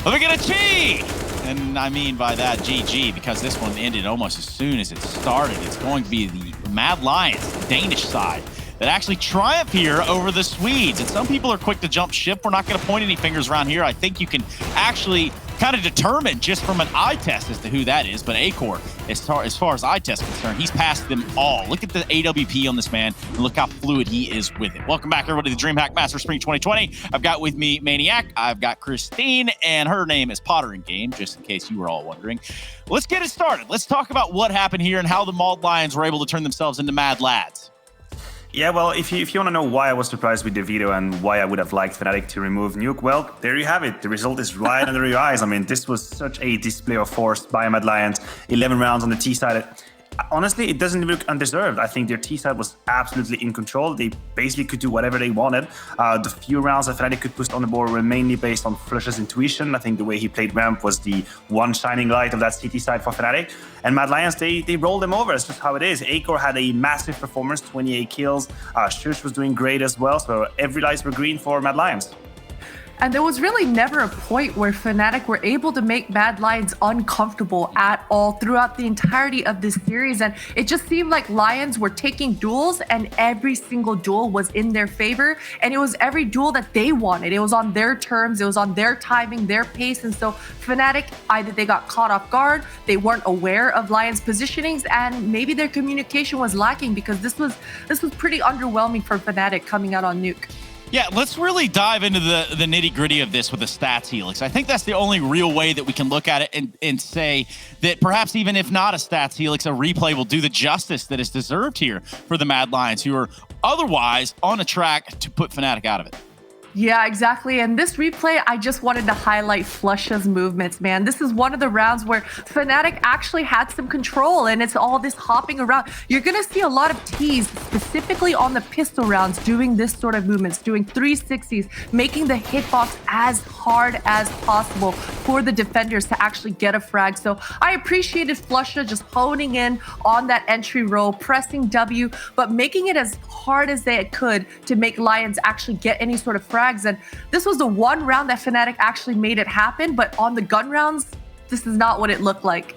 Look at a G! And I mean by that GG because this one ended almost as soon as it started. It's going to be the Mad Lions, the Danish side, that actually triumph here over the Swedes. And some people are quick to jump ship. We're not going to point any fingers around here. I think you can actually kind of determine just from an eye test as to who that is. But Acor, as far as eye test is concerned, he's passed them all. Look at the AWP on this man, and look how fluid he is with it. Welcome back, everybody, to the DreamHack Master Spring 2020. I've got with me Maniac, I've got Christine, and her name is Potter in game, just in case you were all wondering. Let's get it started. Let's talk about what happened here and how the Mauled Lions were able to turn themselves into Mad Lads. Yeah, well, if you want to know why I was surprised with the veto and why I would have liked Fnatic to remove Nuke, well, there you have it. The result is right under your eyes. I mean, this was such a display of force by Mad Lions. 11 rounds on the T side. Honestly, it doesn't look undeserved. I think their T side was absolutely in control. They basically could do whatever they wanted. The few rounds that Fnatic could push on the board were mainly based on Flush's intuition. I think the way he played ramp was the one shining light of that CT side for Fnatic. And Mad Lions, they rolled them over. It's just how it is. Acor had a massive performance, 28 kills. Shush was doing great as well. So every lights were green for Mad Lions. And there was really never a point where Fnatic were able to make Mad Lions uncomfortable at all throughout the entirety of this series. And it just seemed like Lions were taking duels and every single duel was in their favor. And it was every duel that they wanted. It was on their terms. It was on their timing, their pace. And so Fnatic, either they got caught off guard, they weren't aware of Lions' positionings, and maybe their communication was lacking because this was pretty underwhelming for Fnatic coming out on Nuke. Yeah, let's really dive into the nitty-gritty of this with the stats helix. I think that's the only real way that we can look at it and say that perhaps even if not a stats helix, a replay will do the justice that is deserved here for the Mad Lions, who are otherwise on a track to put Fnatic out of it. Yeah, exactly. And this replay, I just wanted to highlight Flush's movements, man. This is one of the rounds where Fnatic actually had some control, and it's all this hopping around. You're going to see a lot of T's, specifically on the pistol rounds, doing this sort of movements, doing 360s, making the hitbox as hard as possible for the defenders to actually get a frag. So I appreciated Flusha just honing in on that entry roll, pressing W, but making it as hard as they could to make Lions actually get any sort of frag. And this was the one round that Fnatic actually made it happen, but on the gun rounds, this is not what it looked like.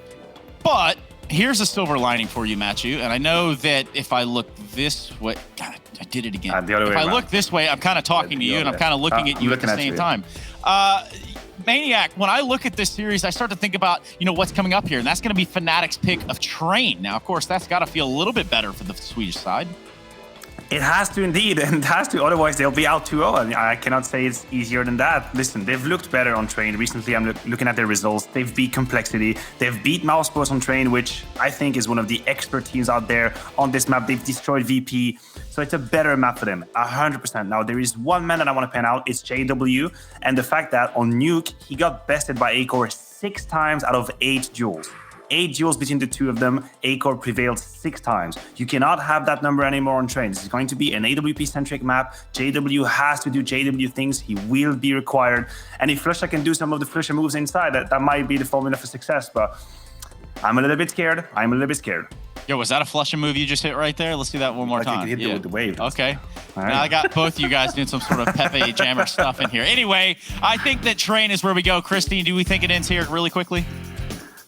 But here's a silver lining for you, Matthew. And I know that if I look this way, God, I did it again. If I look this way, I'm kind of talking to you and I'm kind of looking at you at the same time. Maniac, when I look at this series, I start to think about, what's coming up here. And that's going to be Fnatic's pick of Train. Now, of course, that's got to feel a little bit better for the Swedish side. It has to indeed, and it has to, otherwise they'll be out 2-0. I mean, I cannot say it's easier than that. Listen, they've looked better on Train. Recently, I'm looking at their results. They've beat Complexity. They've beat Mousesports on Train, which I think is one of the expert teams out there on this map. They've destroyed VP, so it's a better map for them, 100%. Now, there is one man that I want to pen out. It's JW, and the fact that on Nuke, he got bested by Acor 6 times out of 8 duels. 8 duels between the two of them. Acor prevailed 6 times. You cannot have that number anymore on Train. This is going to be an AWP-centric map. JW has to do JW things. He will be required. And if Flusha can do some of the Flusha moves inside, that might be the formula for success. But I'm a little bit scared. Yo, was that a Flusha move you just hit right there? Let's do that one more time. I think he hit it with the wave. Okay. All right. Now I got both of you guys doing some sort of Pepe Jammer stuff in here. Anyway, I think that Train is where we go. Christine, do we think it ends here really quickly?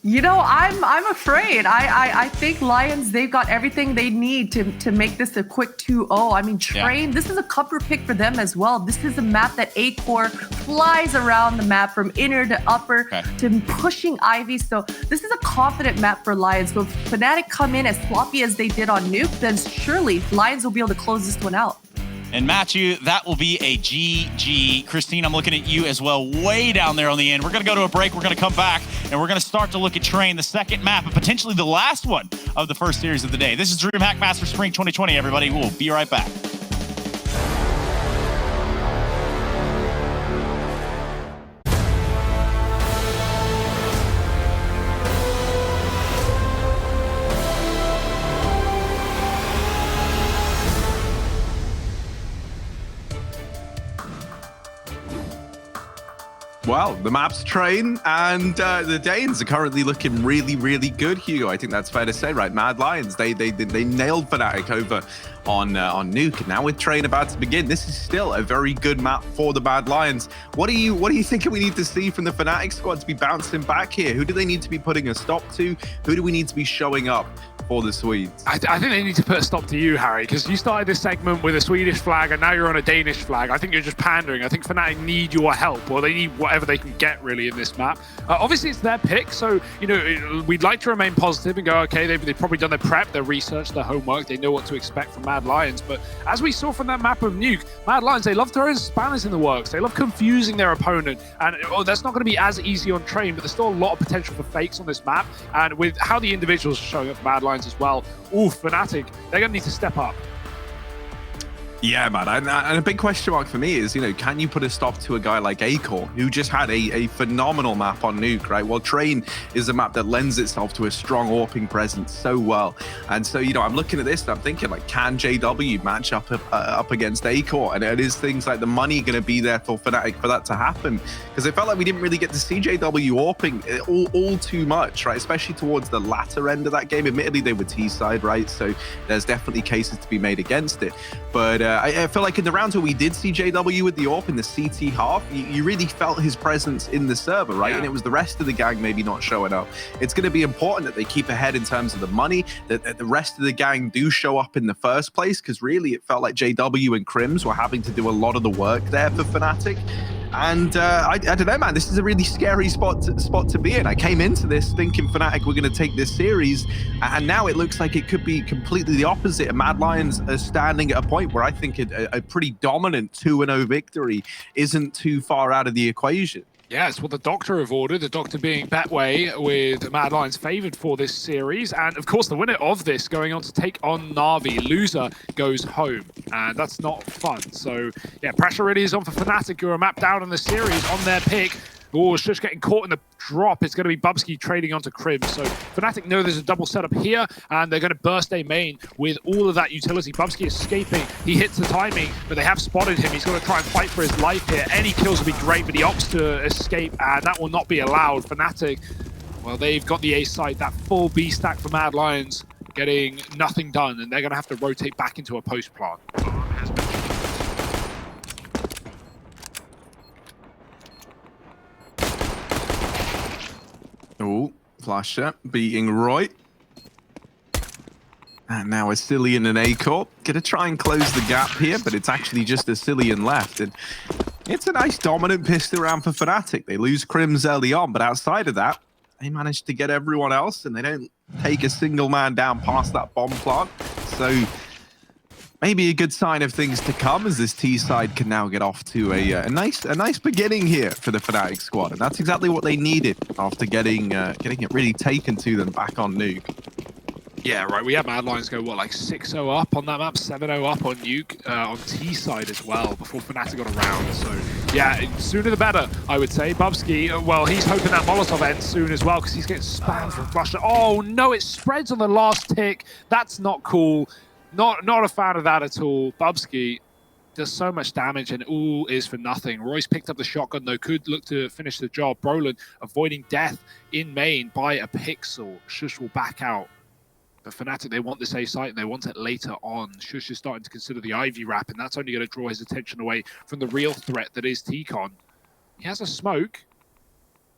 I'm afraid. I think Lions, they've got everything they need to make this a quick 2-0. I mean, Train, This is a comfort pick for them as well. This is a map that Acor flies around the map from inner to upper to pushing Ivy. So this is a confident map for Lions. So if Fnatic come in as sloppy as they did on Nuke, then surely Lions will be able to close this one out. And Matthew, that will be a GG. Christine, I'm looking at you as well, way down there on the end. We're going to go to a break. We're going to come back, and we're going to start to look at Train, the second map, and potentially the last one of the first series of the day. This is DreamHack Master Spring 2020, everybody. We'll be right back. Well, the map's Train, and the Danes are currently looking really, really good, Hugo. I think that's fair to say, right? Mad Lions, they nailed Fnatic over on Nuke, and now with Train about to begin, this is still a very good map for the Mad Lions. What are you thinking we need to see from the Fnatic squad to be bouncing back here? Who do they need to be putting a stop to? Who do we need to be showing up for the Swedes? I think they need to put a stop to you, Harry, because you started this segment with a Swedish flag and now you're on a Danish flag. I think you're just pandering. I think Fnatic need your help, or they need whatever they can get really in this map. Obviously, it's their pick, so you know we'd like to remain positive and go, okay, they've probably done their prep, their research, their homework. They know what to expect from Mad Lions. But as we saw from that map of Nuke, Mad Lions, they love throwing spanners in the works. They love confusing their opponent, and that's not going to be as easy on Train, but there's still a lot of potential for fakes on this map. And with how the individuals are showing up for Mad Lions as well, Fnatic, they're going to need to step up. Yeah, man, and a big question mark for me is, you know, can you put a stop to a guy like Acor, who just had a phenomenal map on Nuke, right? Well, Train is a map that lends itself to a strong AWPing presence so well. And so, you know, I'm looking at this and I'm thinking, like, can JW match up against Acor? And it is things like the money going to be there for Fnatic for that to happen? Because it felt like we didn't really get to see JW AWPing all too much, right? Especially towards the latter end of that game. Admittedly, they were T-side, right? So there's definitely cases to be made against it. But I feel like in the rounds where we did see JW with the AWP in the CT half, you really felt his presence in the server, right? Yeah. And it was the rest of the gang maybe not showing up. It's going to be important that they keep ahead in terms of the money, that the rest of the gang do show up in the first place, because really it felt like JW and Crims were having to do a lot of the work there for Fnatic. And I don't know, man, this is a really scary spot to be in. I came into this thinking Fnatic were going to take this series, and now it looks like it could be completely the opposite. And Mad Lions are standing at a point where I think a pretty dominant 2-0 victory isn't too far out of the equation. Yeah, it's what the Doctor have ordered, the Doctor being Betway with Mad Lions favoured for this series. And of course, the winner of this going on to take on Na'Vi. Loser goes home, and that's not fun. So yeah, pressure really is on for Fnatic, who are mapped down in the series on their pick. Oh, Shush getting caught in the drop. It's going to be Bubsky trading onto Crib. So Fnatic know there's a double setup here, and they're going to burst a main with all of that utility. Bubsky escaping. He hits the timing, but they have spotted him. He's going to try and fight for his life here. Any kills will be great, but he opts to escape, and that will not be allowed. Fnatic, well, they've got the A site, that full B stack for Mad Lions, getting nothing done, and they're going to have to rotate back into a post plant. Oh, Flasher beating Roy. And now a Cillian and Acor. Gonna try and close the gap here, but it's actually just a Cillian left. And it's a nice dominant pistol round for Fnatic. They lose Crims early on, but outside of that, they manage to get everyone else, and they don't take a single man down past that bomb plant. So maybe a good sign of things to come, as this T side can now get off to a nice beginning here for the Fnatic squad, and that's exactly what they needed after getting it really taken to them back on Nuke. Yeah, right. We had Mad Lions go, what, like 6-0 up on that map, 7-0 up on Nuke, on T side as well, before Fnatic got around. So, yeah, sooner the better, I would say. Bubsky, well, he's hoping that Molotov ends soon as well, because he's getting spammed from Flusher. Oh, no, it spreads on the last tick. That's not cool. Not a fan of that at all. Bubsky does so much damage, and all is for nothing. Royce picked up the shotgun, though, could look to finish the job. Brolin avoiding death in main by a pixel. Shush will back out. But Fnatic, they want this A site, and they want it later on. Shush is starting to consider the Ivy wrap, and that's only going to draw his attention away from the real threat that is T-Con. He has a smoke.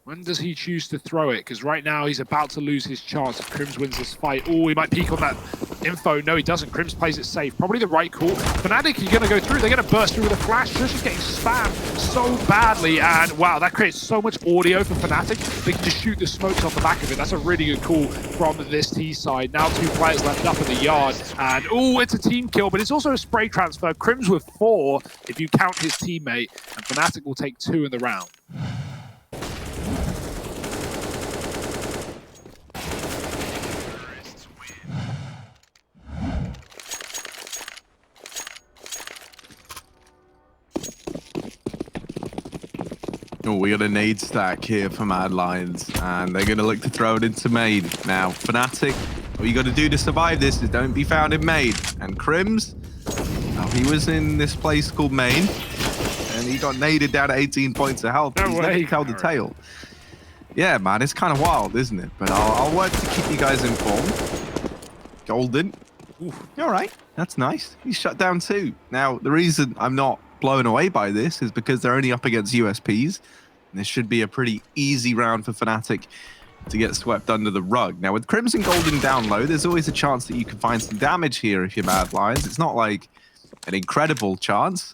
When does he choose to throw it? Because right now he's about to lose his chance if Crims wins this fight. Oh, he might peek on that info. No, he doesn't. Crims plays it safe. Probably the right call. Fnatic are going to go through. They're going to burst through with a flash. Shush is getting spammed so badly. And wow, that creates so much audio for Fnatic. They can just shoot the smokes off the back of it. That's a really good call from this T side. Now 2 players left up in the yard. And oh, it's a team kill, but it's also a spray transfer. Crims with 4 if you count his teammate. And Fnatic will take 2 in the round. Oh, we got a nade stack here for Mad Lions, and they're going to look to throw it into main. Now, Fnatic, what you got to do to survive this is don't be found in main. And Crims, he was in this place called main, and he got naded down to 18 points of health. No He's way, never held the tail. Yeah, man, it's kind of wild, isn't it? But I'll work to keep you guys informed. Golden. Ooh, all right, that's nice. He's shut down too. Now, the reason I'm not blown away by this is because they're only up against USPs. And this should be a pretty easy round for Fnatic to get swept under the rug. Now, with Crimson Golden down low, there's always a chance that you can find some damage here if you're Mad Lions. It's not like an incredible chance,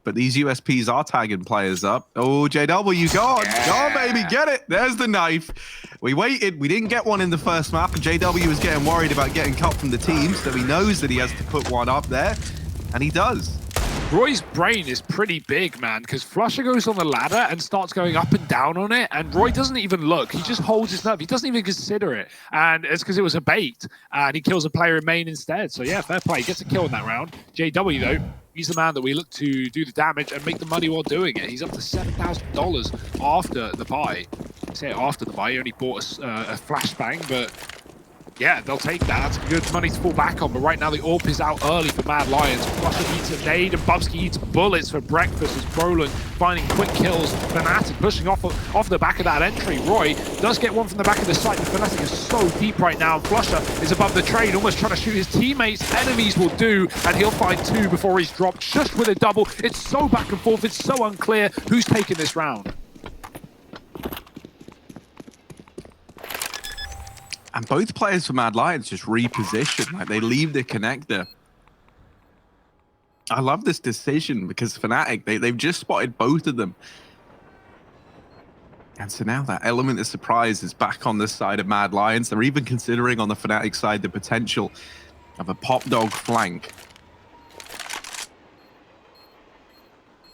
but these USPs are tagging players up. Oh, JW, go on. Go on, baby, get it. There's the knife. We waited. We didn't get one in the first map, and JW was getting worried about getting cut from the team, so he knows that he has to put one up there, and he does. Roy's brain is pretty big, man, because Flusher goes on the ladder and starts going up and down on it, and Roy doesn't even look. He just holds his nerve. He doesn't even consider it, and it's because it was a bait, and he kills a player in main instead. So yeah, fair play. He gets a kill in that round. JW, though, he's the man that we look to do the damage and make the money while doing it. He's up to $7,000 after the buy. I say after the buy, he only bought a flashbang, but yeah, they'll take that. That's good money to fall back on. But right now, the AWP is out early for Mad Lions. Flusher eats a nade, and Bubsky eats bullets for breakfast as Brolin finding quick kills. Fnatic pushing off the back of that entry. Roy does get one from the back of the site, but Fnatic is so deep right now. Flusher is above the train, almost trying to shoot his teammates. Enemies will do, and he'll find two before he's dropped. Shushed with a double. It's so back and forth. It's so unclear who's taking this round. And both players for Mad Lions just reposition, like they leave the connector. I love this decision because Fnatic, they've just spotted both of them. And so now that element of surprise is back on the side of Mad Lions. They're even considering on the Fnatic side the potential of a pop dog flank.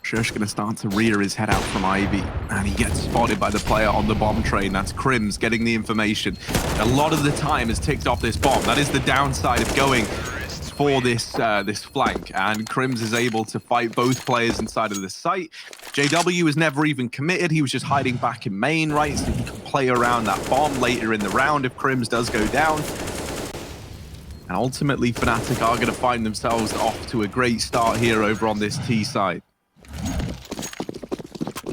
Shush going to start to rear his head out from Ivy, and he gets spotted by the player on the bomb train. That's Crims getting the information. A lot of the time has ticked off this bomb. That is the downside of going for this this flank, and Crims is able to fight both players inside of the site. JW was never even committed. He was just hiding back in main, right, so he can play around that bomb later in the round if Crims does go down. And ultimately, Fnatic are going to find themselves off to a great start here over on this T side.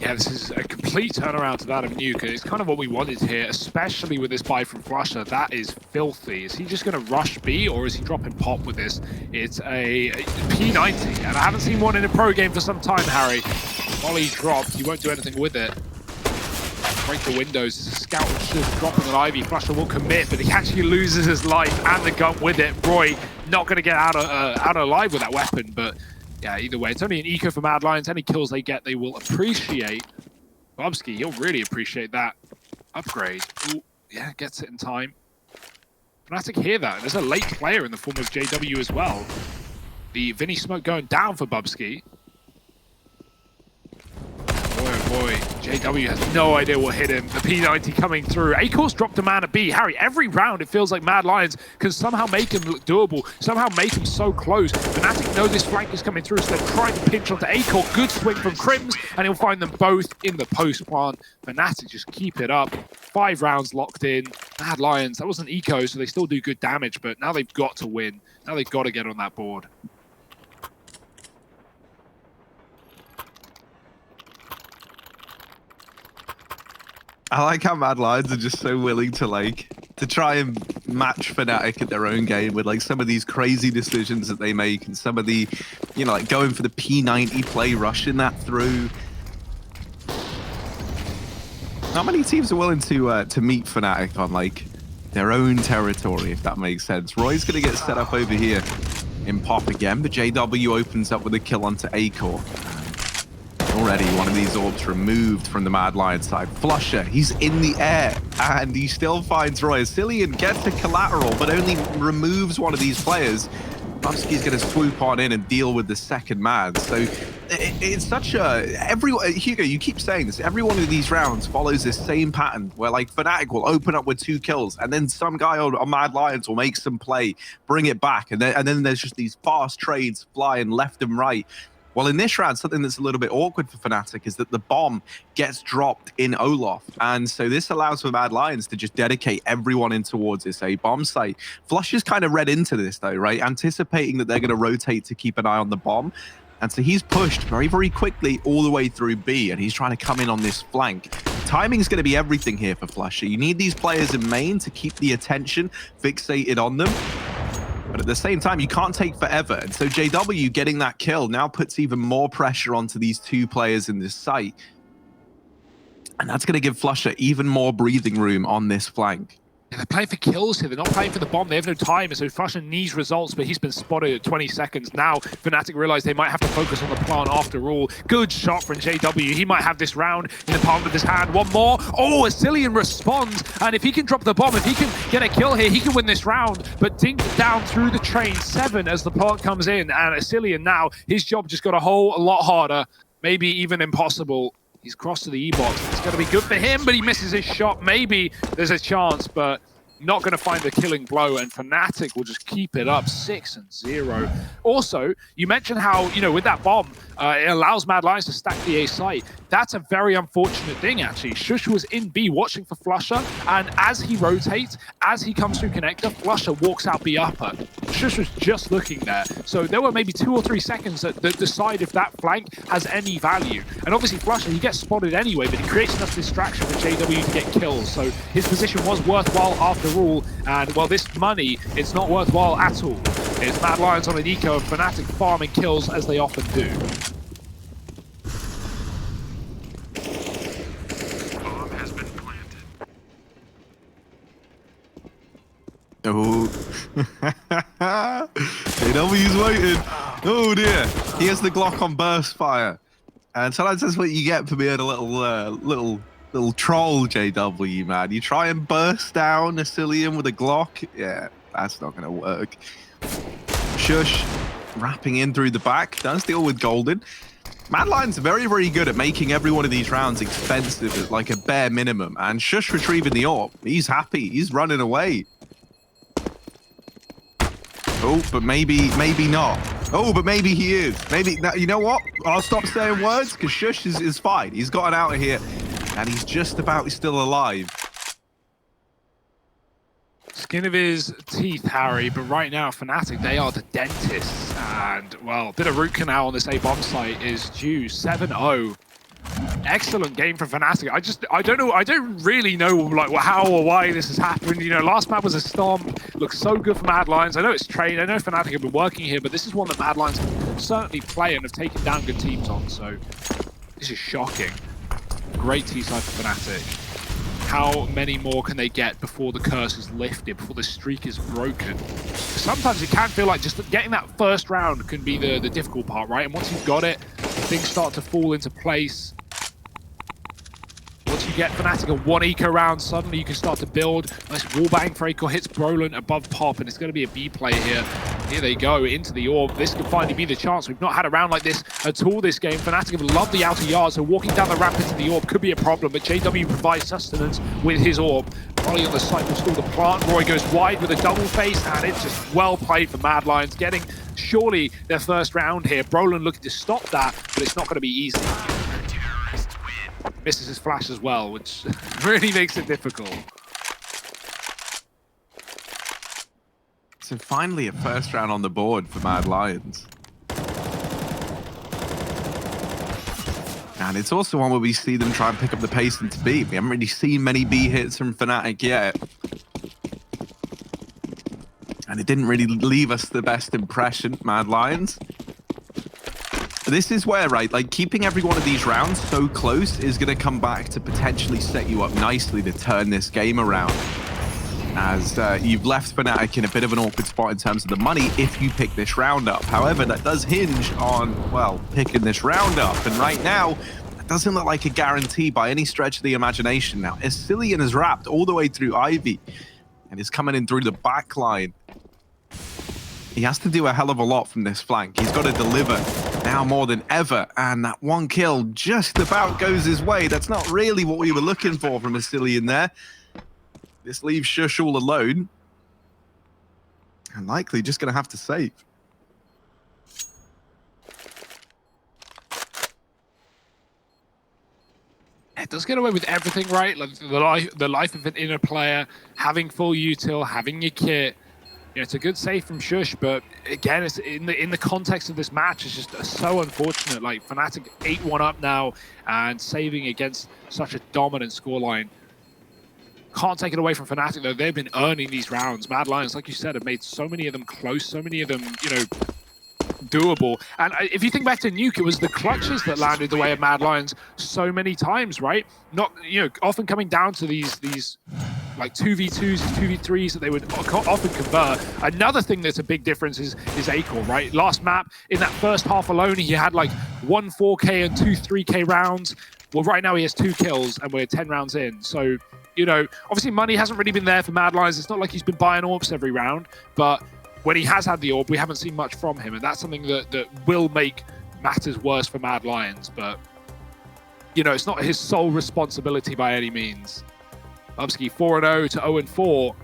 Yeah, this is a complete turnaround to that of Nuke. It's kind of what we wanted here, especially with this buy from Flusher. That is filthy. Is he just going to rush B, or is he dropping pop with this? It's a P90, and I haven't seen one in a pro game for some time, Harry. Volley dropped. He won't do anything with it. Break the windows. It's a scout just dropping an Ivy. Flusher will commit, but he actually loses his life and the gun with it. Roy not going to get out alive with that weapon, but yeah, either way, it's only an eco for Mad Lions. Any kills they get, they will appreciate. Bubsky, he'll really appreciate that upgrade. Ooh, yeah, gets it in time. Fnatic hear that. There's a late player in the form of JW as well. The Vinny smoke going down for Bubsky. Boy, oh boy, JW has no idea what hit him. The P90 coming through. Acor's dropped a man at B. Harry, every round it feels like Mad Lions can somehow make him look doable, somehow make him so close. Fnatic know this flank is coming through, so they're trying to pinch onto Acor. Good swing from Crims, and he'll find them both in the post plant. Fnatic just keep it up. 5 rounds locked in. Mad Lions, that wasn't eco, so they still do good damage, but now they've got to win. Now they've got to get on that board. I like how Mad Lions are just so willing to try and match Fnatic at their own game with like some of these crazy decisions that they make, and some of the, you know, like going for the P90 play, rushing that through. Not many teams are willing to meet Fnatic on like their own territory, if that makes sense. Roy's gonna get set up over here in pop again, but JW opens up with a kill onto Acor. Already one of these orbs removed from the Mad Lion side. Flusher, he's in the air, and he still finds Roy. Cillian gets a collateral, but only removes one of these players. Bubsky's going to swoop on in and deal with the second Mad. So it's such a... Hugo, you keep saying this. Every one of these rounds follows this same pattern where like Fnatic will open up with 2 kills, and then some guy on Mad Lions will make some play, bring it back, and then there's just these fast trades flying left and right. Well, in this round, something that's a little bit awkward for Fnatic is that the bomb gets dropped in Olaf. And so this allows for Mad Lions to just dedicate everyone in towards this A bomb site. Flush is kind of read into this, though, right? Anticipating that they're going to rotate to keep an eye on the bomb. And so he's pushed very, very quickly all the way through B, and he's trying to come in on this flank. Timing's going to be everything here for Flusher. You need these players in main to keep the attention fixated on them. But at the same time, you can't take forever. And so JW getting that kill now puts even more pressure onto these two players in this site. And that's going to give Flusher even more breathing room on this flank. Yeah, they're playing for kills here. They're not playing for the bomb. They have no time. So Flusher needs results, but he's been spotted at 20 seconds. Now, Fnatic realize they might have to focus on the plant after all. Good shot from JW. He might have this round in the palm of his hand. One more. Oh, Asilian responds. And if he can drop the bomb, if he can get a kill here, he can win this round. But dinked down through the train. 7 as the plant comes in. And Asilian now, his job just got a whole lot harder. Maybe even impossible. He's crossed to the E-box. It's going to be good for him, but he misses his shot. Maybe there's a chance, but not going to find the killing blow, and Fnatic will just keep it up 6-0. Also, you mentioned how, you know, with that bomb, it allows Mad Lions to stack the A site. That's a very unfortunate thing, actually. Shush was in B watching for Flusher, and as he rotates, as he comes through connector, Flusher walks out B upper. Shush was just looking there. So there were maybe 2 or 3 seconds that decide if that flank has any value. And obviously Flusher, he gets spotted anyway, but he creates enough distraction for JW to get kills. So his position was worthwhile after all. And well, this money, it's not worthwhile at all. It's Mad Lions on an eco and Fnatic farming kills as they often do. Oh, JW's waiting. Oh dear, he has the Glock on burst fire, and sometimes that's what you get for being a little troll, JW, man. You try and burst down Asilian with a Glock, yeah, that's not gonna work. Shush, wrapping in through the back, does deal with Golden. Mad Lions are very, very good at making every one of these rounds expensive at like a bare minimum, and Shush retrieving the AWP. He's happy, he's running away. Oh, but maybe not. Oh, but maybe he is. Maybe, you know what? I'll stop saying words because Shush is fine. He's gotten out of here and he's just about still alive. Skin of his teeth, Harry, but right now, Fnatic, they are the dentists. And, well, a bit of root canal on this A-bomb site is due. 7-0. Excellent game from Fnatic. I don't know. I don't really know like how or why this has happened. You know, last map was a stomp. Looks so good for Mad Lions. I know it's trained. I know Fnatic have been working here, but this is one that Mad Lions can certainly play and have taken down good teams on. So this is shocking. Great T-side for Fnatic. How many more can they get before the curse is lifted, before the streak is broken? Sometimes it can feel like just getting that first round can be the difficult part, right? And once you've got it, things start to fall into place. Once you get Fnatic a 1 eco round, suddenly you can start to build. Nice wallbang for Acor, hits Brolin above pop, and it's going to be a B play here. Here they go into the orb. This could finally be the chance. We've not had a round like this at all this game. Fnatic have loved the outer yard, so walking down the ramp into the orb could be a problem, but JW provides sustenance with his orb. Molly on the site will stall the plant. Roy goes wide with a double face, and it's just well played for Mad Lions, getting surely their first round here. Brolin looking to stop that, but it's not going to be easy. Misses his flash as well, which really makes it difficult. So finally a first round on the board for Mad Lions. And it's also one where we see them try and pick up the pace into B. We haven't really seen many B hits from Fnatic yet. And it didn't really leave us the best impression, Mad Lions. This is where, right, like keeping every one of these rounds so close is going to come back to potentially set you up nicely to turn this game around. As you've left Fnatic in a bit of an awkward spot in terms of the money if you pick this round up. However, that does hinge on, well, picking this round up. And right now, it doesn't look like a guarantee by any stretch of the imagination. Now, Asilian is wrapped all the way through Ivy and is coming in through the back line. He has to do a hell of a lot from this flank. He's got to deliver now more than ever. And that one kill just about goes his way. That's not really what we were looking for from Asilian there. This leaves Shush all alone. And likely just going to have to save. It does get away with everything, right? Like the life of an inner player, having full util, having your kit. Yeah, it's a good save from Shush, but again, it's in the context of this match, it's just so unfortunate. Like Fnatic 8-1 up now and saving against such a dominant scoreline. Can't take it away from Fnatic though. They've been earning these rounds. Mad Lions, like you said, have made so many of them close, so many of them, you know, doable. And if you think back to Nuke, it was the clutches that landed the way of Mad Lions so many times, right? Not, you know, often coming down to these like 2v2s, 2v3s that they would often convert. Another thing that's a big difference is Acor, right? Last map, in that first half alone, he had like 1 4K and 2 3K rounds. Well, right now he has 2 kills and we're 10 rounds in. So, you know, obviously money hasn't really been there for Mad Lions. It's not like he's been buying orbs every round, but when he has had the orb, we haven't seen much from him, and that's something that will make matters worse for Mad Lions. But, you know, it's not his sole responsibility by any means. Bubsky 4-0 to 0-4.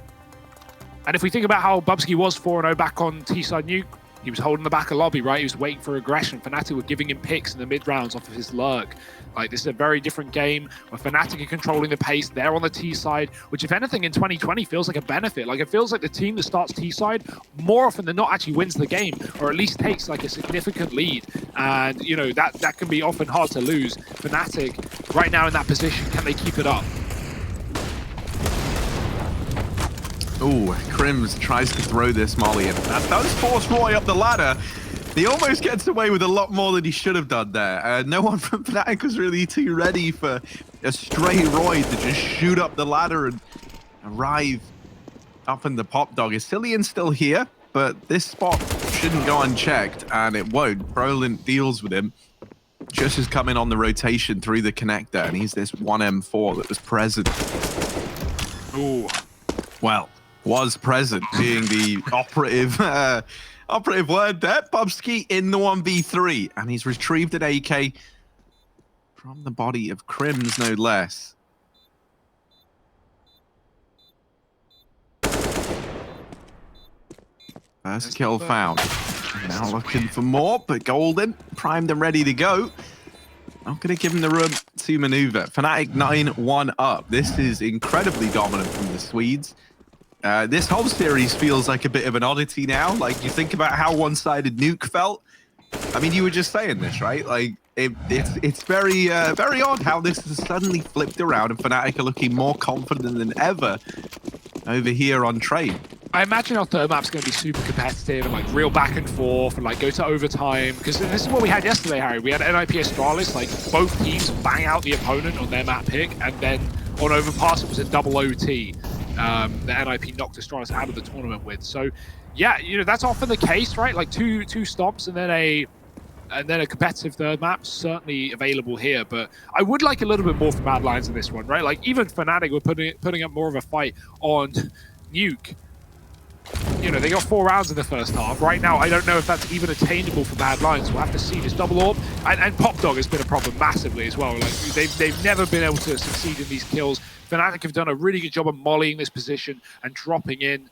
And if we think about how Bubsky was 4-0 back on T-side Nuke, he was holding the back of lobby, right? He was waiting for aggression. Fnatic were giving him picks in the mid rounds off of his lurk. Like, this is a very different game where Fnatic are controlling the pace. They're on the T side, which if anything in 2020 feels like a benefit. Like, it feels like the team that starts T side more often than not actually wins the game, or at least takes like a significant lead. And, you know, that can be often hard to lose. Fnatic right now in that position, can they keep it up? Oh, Crims tries to throw this molly, and that does force Roy up the ladder. He almost gets away with a lot more than he should have done there. No one from Fnatic was really too ready for a stray Roy to just shoot up the ladder and arrive up in the pop dog. Cillian's still here, but this spot shouldn't go unchecked, and it won't. Brolin deals with him. Just is coming on the rotation through the connector, and he's this 1M4 that was present. Ooh. Well, was present being the operative operative word there. Bubsky in the 1v3, and he's retrieved an AK from the body of Crims, no less. First kill found. Now looking for more, but Golden primed and ready to go. Not going to give him the room to maneuver. Fnatic 9-1 up. This is incredibly dominant from the Swedes. This whole series feels like a bit of an oddity now. Like, you think about how one-sided Nuke felt. I mean, you were just saying this, right? Like, it's very very odd how this has suddenly flipped around, and Fnatic are looking more confident than ever over here on Train. I imagine our third map's going to be super competitive and like real back and forth and like go to overtime, because this is what we had yesterday, Harry. We had NIP Astralis, like both teams bang out the opponent on their map pick, and then on Overpass it was a double OT. The NIP knocked Astralis out of the tournament with. So yeah, you know, that's often the case, right? Like two stomps and then a competitive third map, certainly available here. But I would like a little bit more from Mad Lions in this one, right? Like even Fnatic were putting up more of a fight on Nuke. You know, they got 4 rounds in the first half. Right now, I don't know if that's even attainable for Mad Lions. We'll have to see. This double orb and Pop Dog has been a problem massively as well. Like they've never been able to succeed in these kills. Fnatic have done a really good job of mollying this position and dropping in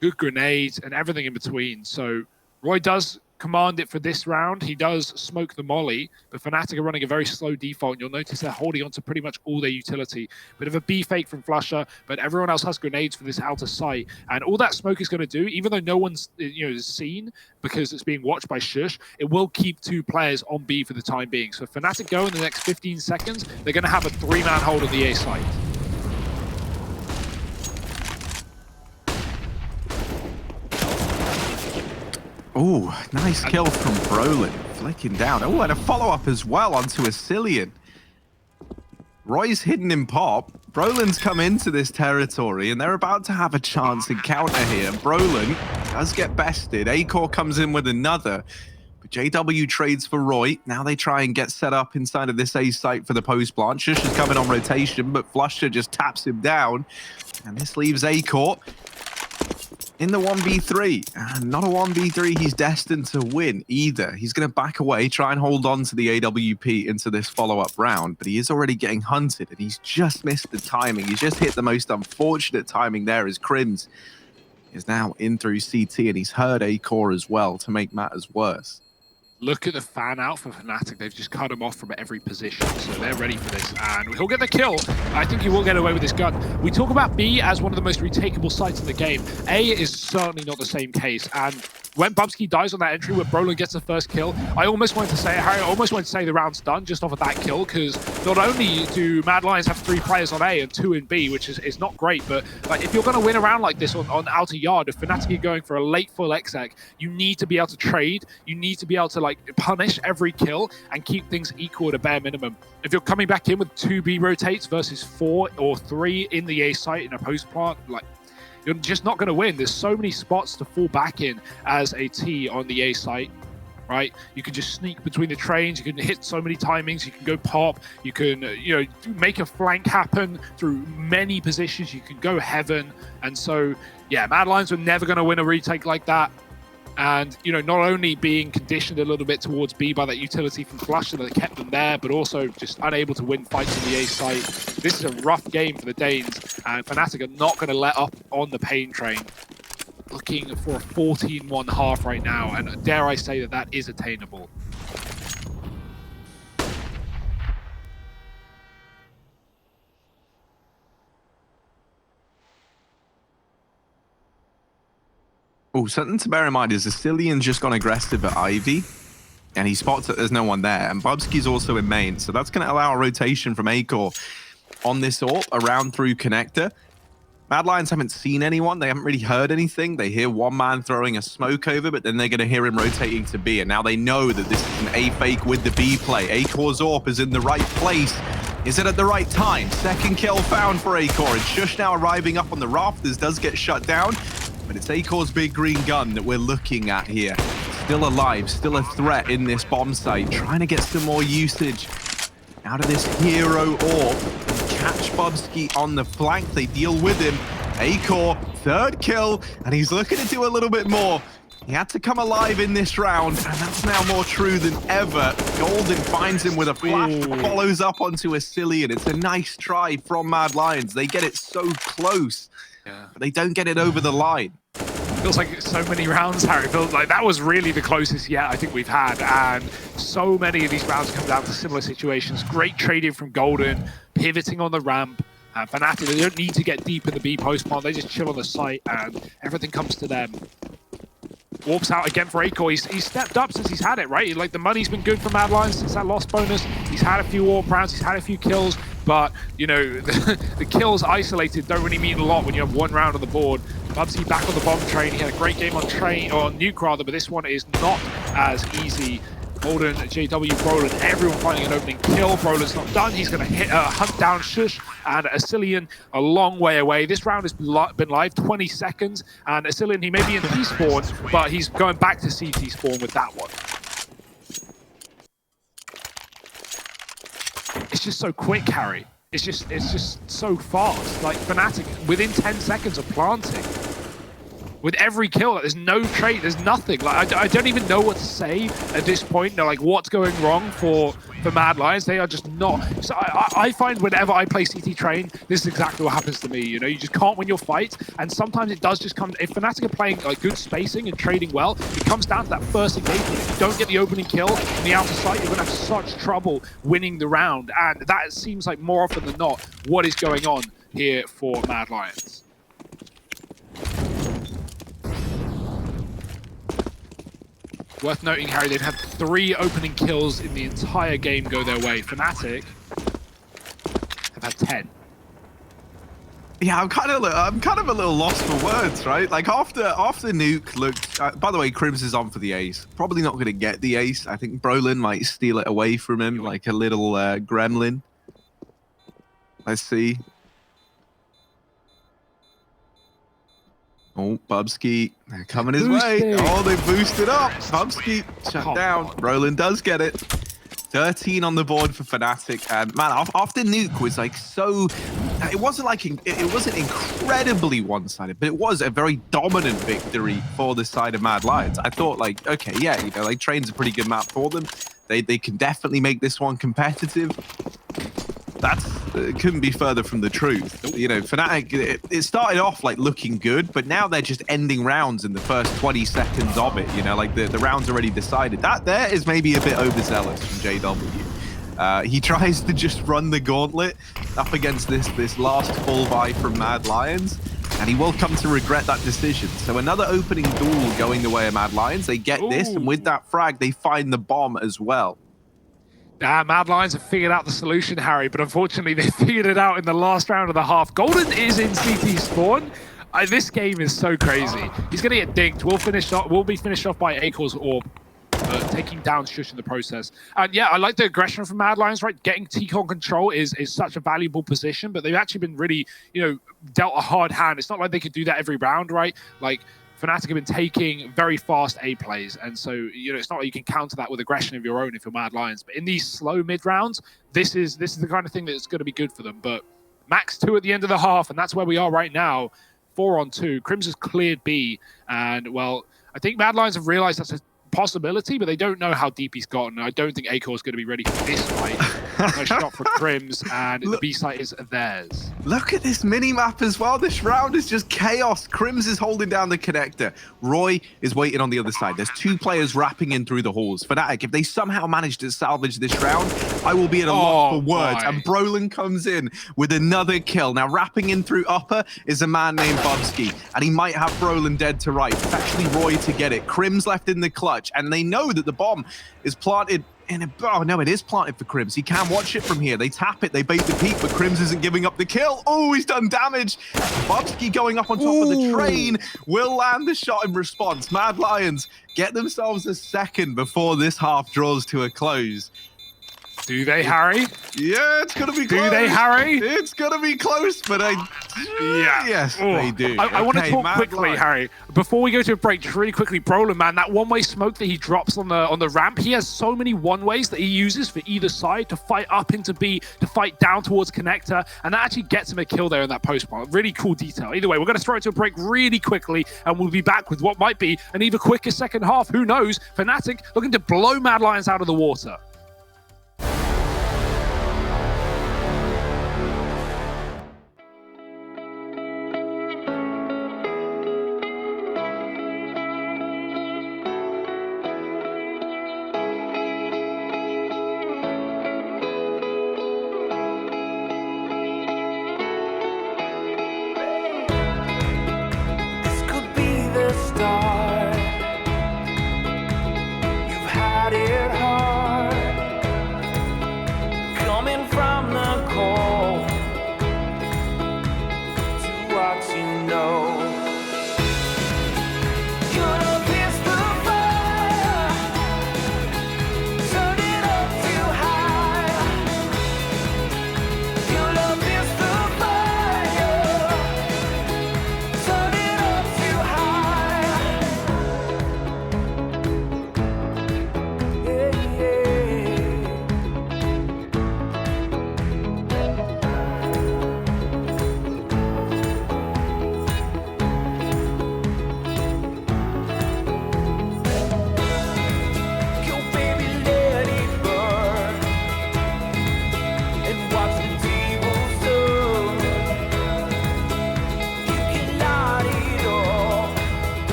good grenades and everything in between. So Roy does command it for this round. He does smoke the molly, but Fnatic are running a very slow default, and you'll notice they're holding on to pretty much all their utility. Bit of a B fake from Flusher, but everyone else has grenades for this outer sight, and all that smoke is going to do, even though no one's seen because it's being watched by Shush, it will keep 2 players on B for the time being. So if Fnatic go in the next 15 seconds, they're going to have a 3-man hold of the A site. Oh, nice kill from Brolin, flicking down. Oh, and a follow-up as well onto a Cillian. Roy's hidden in pop. Brolin's come into this territory, and they're about to have a chance encounter here. Brolin does get bested. Acor comes in with another, but JW trades for Roy. Now they try and get set up inside of this A site for the post-plant. Shush is coming on rotation, but Flusher just taps him down, and this leaves Acor in the 1v3, and not a 1v3 he's destined to win either. He's going to back away, try and hold on to the AWP into this follow-up round, but he is already getting hunted, and he's just missed the timing. He's just hit the most unfortunate timing there, as Crims is now in through CT, and he's heard Acor as well to make matters worse. Look at the fan out for Fnatic. They've just cut him off from every position, so they're ready for this. And he'll get the kill. I think he will get away with this gun. We talk about B as one of the most retakeable sites in the game. A is certainly not the same case. And when Bubsky dies on that entry where Brolin gets the first kill, I almost wanted to say, Harry, I almost wanted to say the round's done just off of that kill, because not only do Mad Lions have 3 players on A and 2 in B, which is not great, but like if you're going to win a round like this on outer yard, if Fnatic are going for a late full exec, you need to be able to trade, you need to be able to like punish every kill and keep things equal at a bare minimum. If you're coming back in with 2 B rotates versus 4 or 3 in the A site in a post plant, like you're just not going to win. There's so many spots to fall back in as a T on the A site, right? You can just sneak between the trains. You can hit so many timings. You can go pop. You can, make a flank happen through many positions. You can go heaven. And so, yeah, Mad Lions were never going to win a retake like that. And, not only being conditioned a little bit towards B by that utility from Flush that kept them there, but also just unable to win fights on the A site. This is a rough game for the Danes, and Fnatic are not going to let up on the pain train. Looking for a 14-1 half right now, and dare I say that is attainable. Oh, something to bear in mind is Asilian's just gone aggressive at Ivy, and he spots that there's no one there, and Bubsky's also in main, so that's going to allow a rotation from Acor on this AWP around through connector. Mad Lions haven't seen anyone, they haven't really heard anything. They hear one man throwing a smoke over, but then they're going to hear him rotating to B, and now they know that this is an A fake with the B play. Acor's AWP is in the right place. Is it at the right time? Second kill found for Acor, and Shush now arriving up on the rafters does get shut down. But it's Acor's big green gun that we're looking at here. Still alive, still a threat in this bomb site. Trying to get some more usage out of this hero AWP. Catch Bubsky on the flank. They deal with him. Acor, 3rd kill, and he's looking to do a little bit more. He had to come alive in this round, and that's now more true than ever. Golden finds him with a flash, follows up onto Asilian. It's a nice try from Mad Lions. They get it so close. But they don't get it over the line. Feels like so many rounds, Harry. Feels like that was really the closest yet I think we've had. And so many of these rounds come down to similar situations. Great trading from Golden, pivoting on the ramp. Fnatic, they don't need to get deep in the B post plant. They just chill on the site and everything comes to them. Warps out again for Acor. He's stepped up since he's had it, right? Like the money's been good for Mad Lions since that lost bonus. He's had a few warp rounds, he's had a few kills, but the kills isolated don't really mean a lot when you have 1 round on the board. Bubsy back on the bomb train. He had a great game on Nuke rather, but this one is not as easy. Golden, JW, Brolin, everyone finding an opening kill. Brolin's not done. He's going to hunt down Shush and Asilian a long way away. This round has been live 20 seconds, and Asilian, he may be in T spawn, but he's going back to CT spawn with that one. It's just so quick, Harry. It's just so fast. Like Fnatic, within 10 seconds of planting. With every kill, there's no trade, there's nothing. Like I don't even know what to say at this point. They're like, what's going wrong for Mad Lions? They are just not. So I find whenever I play CT Train, this is exactly what happens to me. You just can't win your fight, and sometimes it does just come. If Fnatic are playing like good spacing and trading well, it comes down to that first engagement. If you don't get the opening kill in the outer site, you're gonna have such trouble winning the round, and that seems like more often than not what is going on here for Mad Lions. Worth noting, Harry, they've had 3 opening kills in the entire game go their way. Fnatic have had 10. Yeah, I'm kind of a little lost for words, right? Like after Nuke looked. By the way, Crims is on for the ace. Probably not going to get the ace. I think Brolin might steal it away from him, like a little gremlin. Let's see. Oh, Bubsky, they're coming his way. Oh, they boosted up. Bubsky shut down. Roland does get it. 13 on the board for Fnatic. And man, after Nuke was like so, it wasn't incredibly one-sided, but it was a very dominant victory for the side of Mad Lions. I thought like, okay, yeah, like Train's a pretty good map for them. They can definitely make this one competitive. That's couldn't be further from the truth. You know, Fnatic, it started off like looking good, but now they're just ending rounds in the first 20 seconds of it. You know, like the round's already decided. That there is maybe a bit overzealous from JW. He tries to just run the gauntlet up against this last full buy from Mad Lions, and he will come to regret that decision. So another opening duel going the way of Mad Lions. They get this, and with that frag, they find the bomb as well. Mad Lions have figured out the solution, Harry, but unfortunately they figured it out in the last round of the half. Golden is in CT spawn. This game is so crazy. He's going to get dinked. We'll be finished off by Acor's orb, taking down Shush in the process. And yeah, I like the aggression from Mad Lions, right? Getting T-Con control is such a valuable position, but they've actually been really, you know, dealt a hard hand. It's not like they could do that every round, right? Like, Fnatic have been taking very fast A plays, and so you know it's not like you can counter that with aggression of your own if you're Mad Lions. But in these slow mid rounds, this is the kind of thing that's going to be good for them. But max 2 at the end of the half, and that's where we are right now. 4-on-2. Crims has cleared B, and well, I think Mad Lions have realized that's a possibility, but they don't know how deep he's gotten. I don't think Acor is going to be ready for this fight. Nice shot for Crims, and the B site is theirs. Look at this mini-map as well. This round is just chaos. Crims is holding down the connector. Roy is waiting on the other side. There's 2 players wrapping in through the halls. Fnatic, if they somehow manage to salvage this round, I will be at a loss for words. And Brolin comes in with another kill. Now, wrapping in through upper is a man named Bubsky, and he might have Brolin dead to right. It's actually Roy to get it. Crims left in the clutch, and they know that the bomb is planted oh no, it is planted for Crims. He can watch it from here. They tap it, they bait the peak, but Crims isn't giving up the kill. Oh, he's done damage. Bubsky going up on top of the train will land the shot in response. Mad Lions get themselves a second before this half draws to a close. Do they, Harry? Yeah, it's going to be close. Do they, Harry? It's going to be close, but yes, they do. I want to talk quickly, Harry. Before we go to a break, just really quickly, Brolin, man, that one-way smoke that he drops on the ramp, he has so many one-ways that he uses for either side to fight up into B, to fight down towards connector, and that actually gets him a kill there in that post-spawn. Really cool detail. Either way, we're going to throw it to a break really quickly, and we'll be back with what might be an even quicker second half. Who knows? Fnatic looking to blow Mad Lions out of the water. You've had it hard.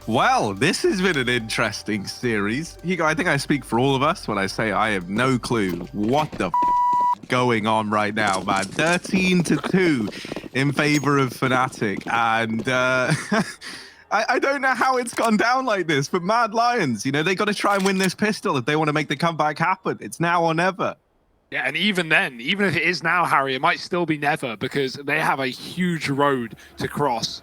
Well, this has been an interesting series. Hugo, I think I speak for all of us when I say I have no clue what the going on right now, man. 13-2 in favor of Fnatic. And I don't know how it's gone down like this, but Mad Lions, you know, they got to try and win this pistol if they want to make the comeback happen. It's now or never. Yeah, and even then, even if it is now, Harry, it might still be never because they have a huge road to cross.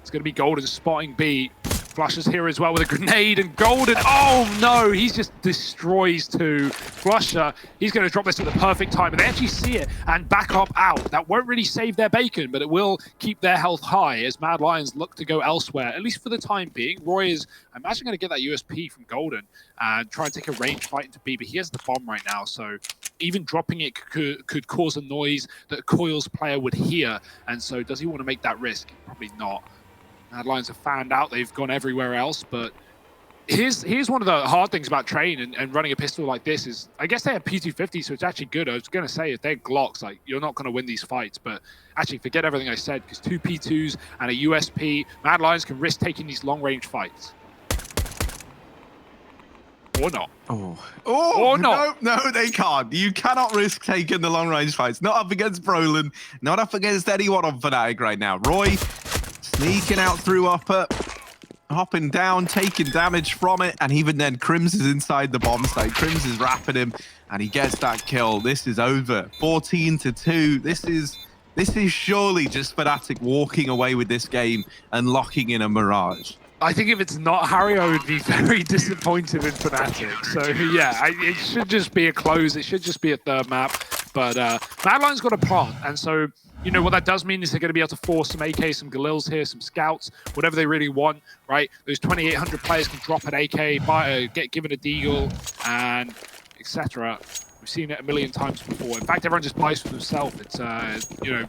It's going to be Golden spotting B. Flusher's here as well with a grenade, and Golden, oh no, he just destroys two. Flusher, he's going to drop this at the perfect time, and they actually see it and back up out. That won't really save their bacon, but it will keep their health high as Mad Lions look to go elsewhere, at least for the time being. Roy is, I imagine, going to get that USP from Golden and try and take a range fight into B, but he has the bomb right now, so even dropping it could cause a noise that a Coils player would hear, and so does he want to make that risk? Probably not. Mad Lions have fanned out, they've gone everywhere else, but here's one of the hard things about Train and running a pistol like this is, I guess they have P250, so it's actually good. I was going to say, if they're Glocks, like, you're not going to win these fights, but actually forget everything I said, because 2 P2s and a USP, Mad Lions can risk taking these long-range fights. Or not. Or not. No, they can't. You cannot risk taking the long-range fights. Not up against Brolin, not up against anyone on Fnatic right now. Roy sneaking out through upper, hopping down, taking damage from it, and even then, Crims is inside the bomb site. Crims is wrapping him, and he gets that kill. This is over. 14-2. This is surely just Fnatic walking away with this game and locking in a Mirage. I think if it's not Harry, I would be very disappointed in Fnatic. So yeah, it should just be a close. It should just be a third map. But Mad Lions got a plant, and so you know what that does mean is they're going to be able to force some AK, some Galils here, some scouts, whatever they really want, right? Those 2,800 players can drop an AK, get given a deagle, and etc. We've seen it a million times before. In fact, everyone just buys for themselves. It's you know,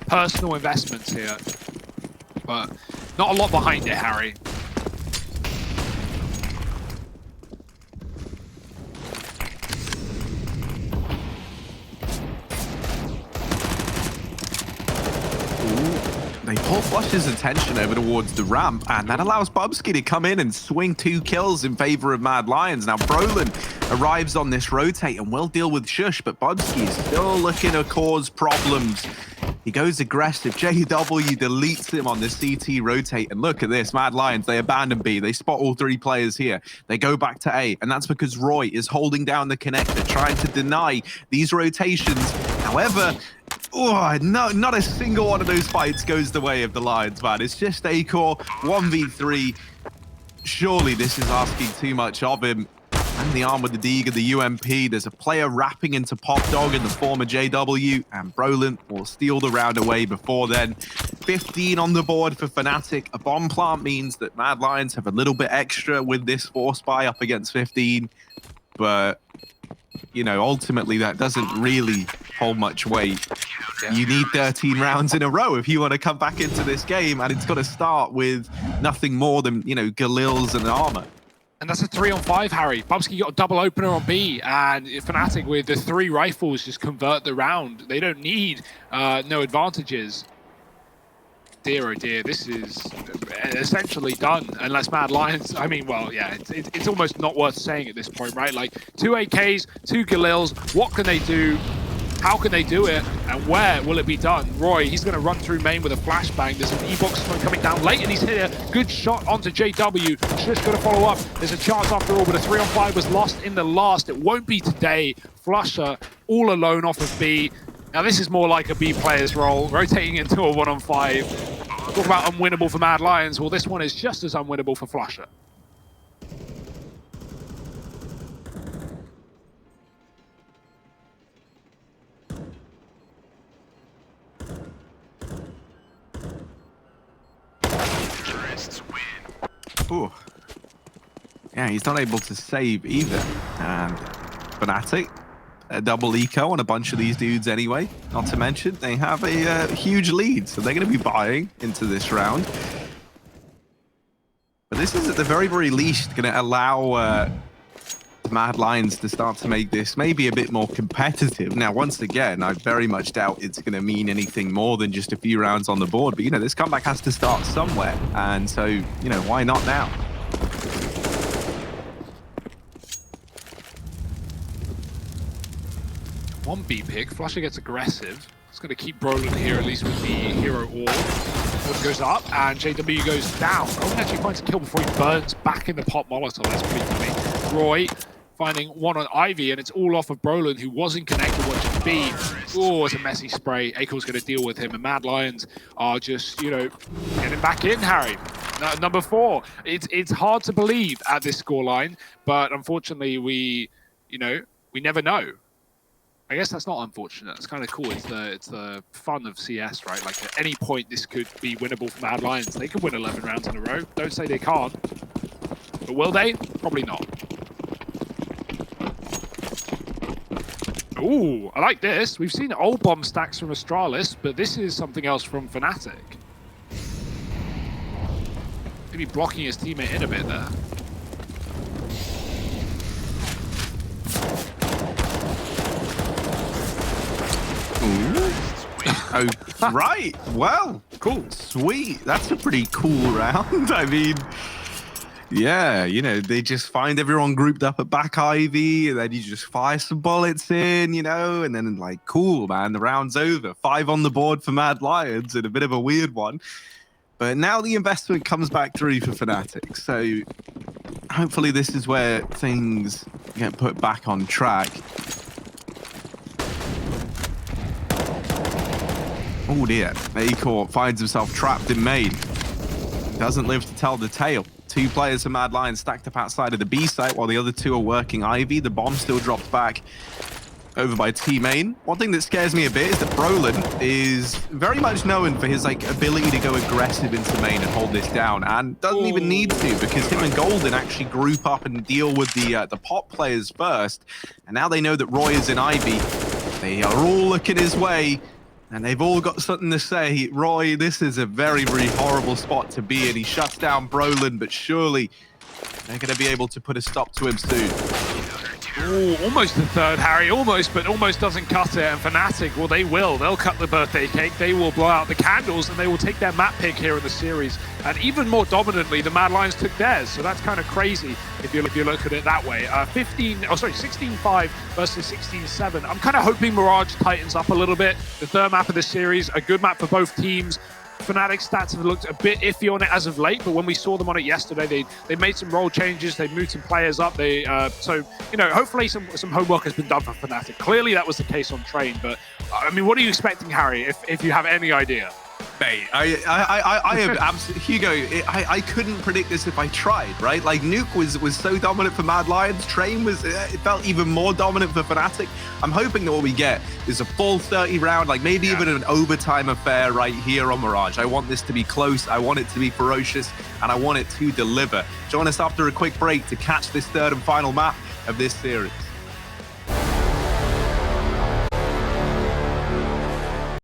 personal investments here, but not a lot behind it, Harry. They pull Flush's attention over towards the ramp, and that allows Bubsky to come in and swing 2 kills in favor of Mad Lions. Now, Brolin arrives on this rotate and will deal with Shush, but Bubsky is still looking to cause problems. He goes aggressive. JW deletes him on the CT rotate, and look at this. Mad Lions, they abandon B. They spot all 3 players here. They go back to A, and that's because Roy is holding down the connector, trying to deny these rotations. However, not a single one of those fights goes the way of the Lions, man. It's just A-Core, 1v3. Surely this is asking too much of him. And the arm with the Deagle, the UMP. There's a player wrapping into Pop Dog in the form of JW, and Brolin will steal the round away before then. 15 on the board for Fnatic. A bomb plant means that Mad Lions have a little bit extra with this force buy up against 15. But, you know, ultimately that doesn't really hold much weight. Yeah. You need 13 rounds in a row if you want to come back into this game, and it's got to start with nothing more than, you know, Galils and armor. And that's a 3-on-5, Harry. Bubsky got a double opener on B, and Fnatic with the 3 rifles just convert the round. They don't need no advantages. Dear, oh dear, this is essentially done, unless Mad Lions, I mean, well, yeah, it's almost not worth saying at this point, right? Like, 2 AKs, 2 Galils, what can they do? How can they do it? And where will it be done? Roy, he's going to run through main with a flashbang. There's an E-box smoke coming down late, and he's hit a good shot onto JW. Shush going to follow up. There's a chance after all, but a 3-on-5 was lost in the last. It won't be today. Flusher all alone off of B. Now this is more like a B player's role, rotating into a 1-on-5. Talk about unwinnable for Mad Lions. Well, this one is just as unwinnable for Flusher. Ooh. Yeah, he's not able to save either. And Fnatic, a double eco on a bunch of these dudes anyway. Not to mention, they have a huge lead, so they're going to be buying into this round. But this is at the very, very least going to allow Mad Lions to start to make this maybe a bit more competitive. Now, once again, I very much doubt it's going to mean anything more than just a few rounds on the board. But, you know, this comeback has to start somewhere. And so, you know, why not now? One B pick. Flusher gets aggressive. It's going to keep Brolin here, at least with the hero orb. Orb goes up, and JW goes down. Brolin actually finds a kill before he burns back in the pop Molotov. That's pretty funny. Roy finding one on Ivy, and it's all off of Brolin, who wasn't connected watching B. Oh, it's a messy spray. Akel's going to deal with him, and Mad Lions are just, you know, getting back in, Harry. Number 4. It's hard to believe at this scoreline, but unfortunately, we never know. I guess that's not unfortunate. It's kind of cool. It's the fun of CS, right? Like at any point, this could be winnable for Mad Lions. They could win 11 rounds in a row. Don't say they can't. But will they? Probably not. Ooh, I like this. We've seen old bomb stacks from Astralis, but this is something else from Fnatic. Maybe blocking his teammate in a bit there. Oh, right. Well, cool. Sweet. That's a pretty cool round. I mean, yeah, you know, they just find everyone grouped up at back Ivy, and then you just fire some bullets in, you know, and then like, cool, man, the round's over. 5 on the board for Mad Lions, and a bit of a weird one. But now the investment comes back through for Fnatic. So hopefully this is where things get put back on track. Oh dear, Acor finds himself trapped in main. Doesn't live to tell the tale. 2 players for Mad Lions stacked up outside of the B site while the other 2 are working Ivy. The bomb still drops back over by T main. One thing that scares me a bit is that Brolin is very much known for his like ability to go aggressive into main and hold this down, and doesn't even need to, because him and Golden actually group up and deal with the pop players first. And now they know that Roy is in Ivy. They are all looking his way. And they've all got something to say. Roy, this is a very, very horrible spot to be in. He shuts down Brolin, but surely they're going to be able to put a stop to him soon. Ooh, almost the third, Harry. Almost, but almost doesn't cut it. And Fnatic, well, they will. They'll cut the birthday cake. They will blow out the candles, and they will take their map pick here in the series. And even more dominantly, the Mad Lions took theirs. So that's kind of crazy if you look at it that way. 16-5 versus 16-7. I'm kind of hoping Mirage tightens up a little bit. The third map of the series, a good map for both teams. Fnatic stats have looked a bit iffy on it as of late, but when we saw them on it yesterday, they made some role changes, they moved some players up. So, you know, hopefully some homework has been done for Fnatic. Clearly that was the case on Train, but I mean, what are you expecting, Harry, if you have any idea? Mate, I have absolutely, Hugo, I couldn't predict this if I tried, right? Like, Nuke was so dominant for Mad Lions. Train was, it felt even more dominant for Fnatic. I'm hoping that what we get is a full 30 round, like maybe even an overtime affair right here on Mirage. I want this to be close, I want it to be ferocious, and I want it to deliver. Join us after a quick break to catch this third and final map of this series.